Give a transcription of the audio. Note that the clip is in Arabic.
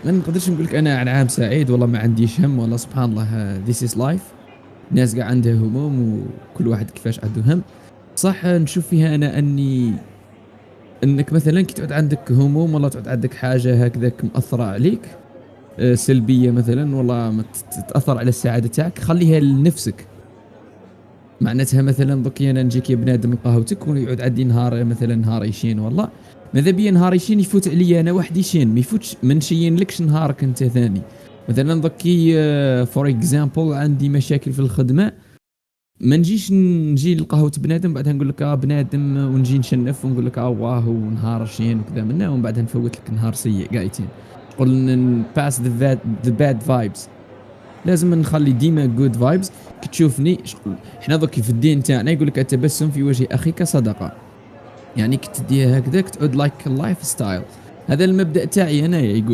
ما نقدرش نقول لك أنا عام سعيد والله ما عنديش هَم والله سبحان الله this is life. الناس كاع عندها هموم وكل واحد كيفاش عنده هَم. صح نشوف فيها أنا إنك مثلًا كي تعود عندك هموم والّا تعود عندك حاجة هكذاك مأثّرة عليك سلبية مثلًا والله تأثّر على السعادة تاعك، خلّيها لنفسك. معناتها مثلًا دوكي أنا نجيك يا بنادم لقهوتك ويعود عندي نهار مثلًا نهار يشين والله، ماذا بيا نهار يشين يفوت عليا أنا وحدي شين، ما يفوتش ما نشينلكش نهارك أنت ثاني. مثلًا دوكي for example عندي مشاكل في الخدمة، ما نجيش نجي لقهوة بنادم بعدها نقول لك بنادم ونجي نشنف ونقول لك واه ونهار شين وكذا منا ومن بعدها نفوت لك نهار سيء قايتين. شغل pass the bad vibes. لازم نخلي ديما good vibes. كي تشوفني شغل حنا دوكي في الدين تاعنا يقول لك التبسم في وجه اخيك صدقه، يعني كي تديها هكذاك تعود لايك لايف ستايل. هذا المبدا تاعي انا يقول